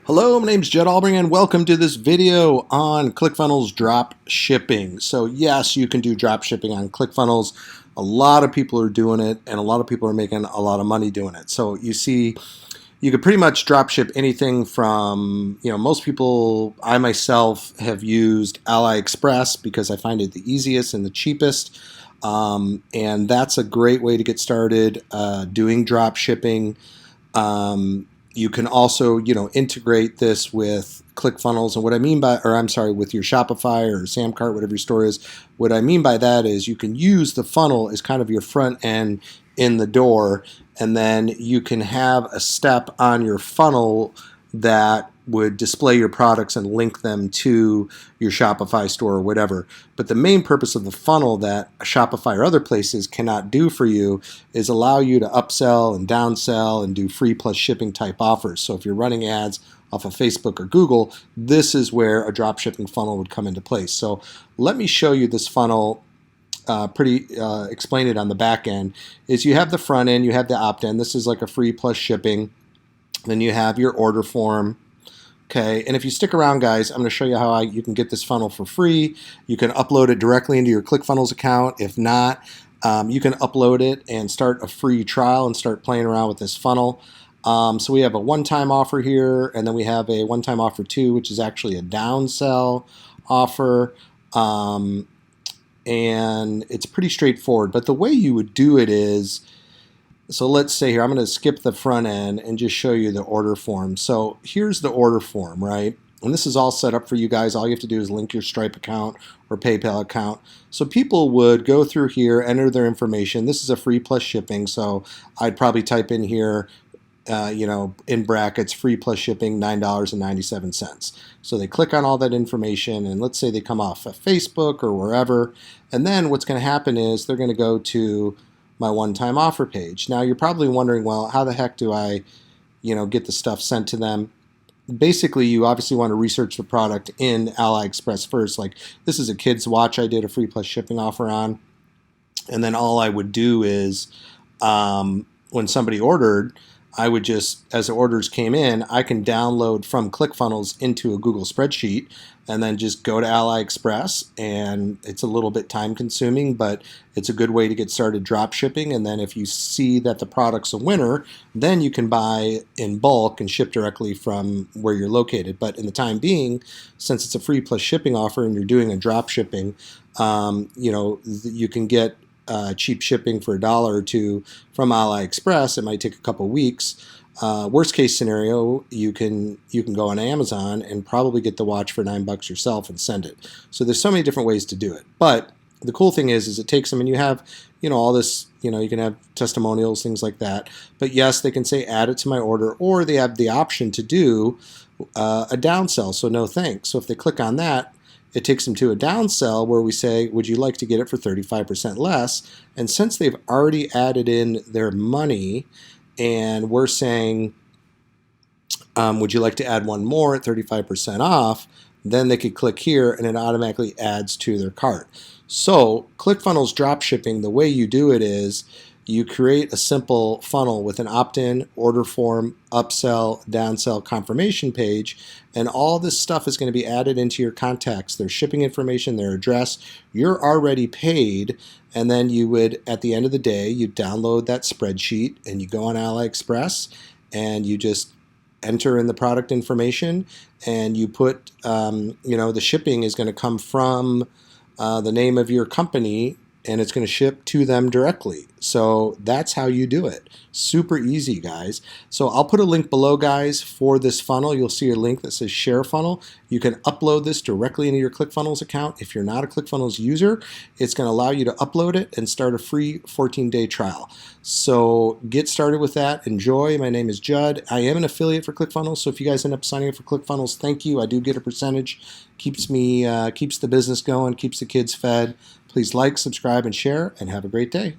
Hello, my name is Judd Albring and welcome to this video on ClickFunnels Dropshipping. So yes, you can do dropshipping on ClickFunnels. A lot of people are doing it and a lot of people are making a lot of money doing it. So you see, you could pretty much dropship anything from, most people, I myself have used AliExpress because I find it the easiest and the cheapest. And that's a great way to get started doing dropshipping. You can also, integrate this with ClickFunnels. And what I mean by, or I'm sorry, with your Shopify or Samcart, whatever your store is, what I mean by that is you can use the funnel as kind of your front end in the door, and then you can have a step on your funnel that would display your products and link them to your Shopify store or whatever. But the main purpose of the funnel that Shopify or other places cannot do for you is allow you to upsell and downsell and do free plus shipping type offers. So if you're running ads off of Facebook or Google, this is where a dropshipping funnel would come into place. So let me show you this funnel. Explain it on the back end. Is you have the front end, you have the opt in. This is like a free plus shipping. Then you have your order form. Okay, and if you stick around, guys, I'm going to show you how you can get this funnel for free. You can upload it directly into your ClickFunnels account. If not, you can upload it and start a free trial and start playing around with this funnel. So we have a one-time offer here, and then we have a one-time offer 2, which is actually a downsell offer. And it's pretty straightforward. But the way you would do it is, so let's say here, I'm going to skip the front end and just show you the order form. So here's the order form, right? And this is all set up for you guys. All you have to do is link your Stripe account or PayPal account. So people would go through here, enter their information. This is a free plus shipping. So I'd probably type in here, in brackets, free plus shipping, $9.97. So they click on all that information, and let's say they come off of Facebook or wherever. And then what's going to happen is they're going to go to my one-time offer page. Now you're probably wondering, well, how the heck do I, get the stuff sent to them? Basically, you obviously want to research the product in AliExpress first. Like this is a kid's watch I did a free plus shipping offer on. And then all I would do is when somebody ordered, I would just, as the orders came in, I can download from ClickFunnels into a Google spreadsheet and then just go to AliExpress. And it's a little bit time consuming, but it's a good way to get started drop shipping. And then if you see that the product's a winner, then you can buy in bulk and ship directly from where you're located. But in the time being, since it's a free plus shipping offer and you're doing a drop shipping, you can get cheap shipping for $1 or $2 from AliExpress. It might take a couple weeks. Worst case scenario, you can go on Amazon and probably get the watch for $9 yourself and send it. So there's so many different ways to do it. But the cool thing is it takes them, and you have all this, you can have testimonials, things like that. But yes, they can say add it to my order, or they have the option to do a downsell. So no thanks. So if they click on that, it takes them to a downsell where we say, would you like to get it for 35% less? And since they've already added in their money and we're saying, would you like to add one more at 35% off? Then they could click here and it automatically adds to their cart. So ClickFunnels Dropshipping, the way you do it is you create a simple funnel with an opt-in, order form, upsell, downsell, confirmation page, and all this stuff is going to be added into your contacts, their shipping information, their address. You're already paid, and then you would, at the end of the day, you download that spreadsheet and you go on AliExpress and you just enter in the product information and you put, the shipping is going to come from the name of your company, and it's going to ship to them directly. So that's how you do it. Super easy, guys. So I'll put a link below, guys, for this funnel. You'll see a link that says share funnel. You can upload this directly into your ClickFunnels account. If you're not a ClickFunnels user, it's going to allow you to upload it and start a free 14-day trial. So get started with that. Enjoy. My name is Judd. I am an affiliate for ClickFunnels, so if you guys end up signing up for ClickFunnels, thank you. I do get a percentage. Keeps the business going, keeps the kids fed. Please like, subscribe, and share, and have a great day.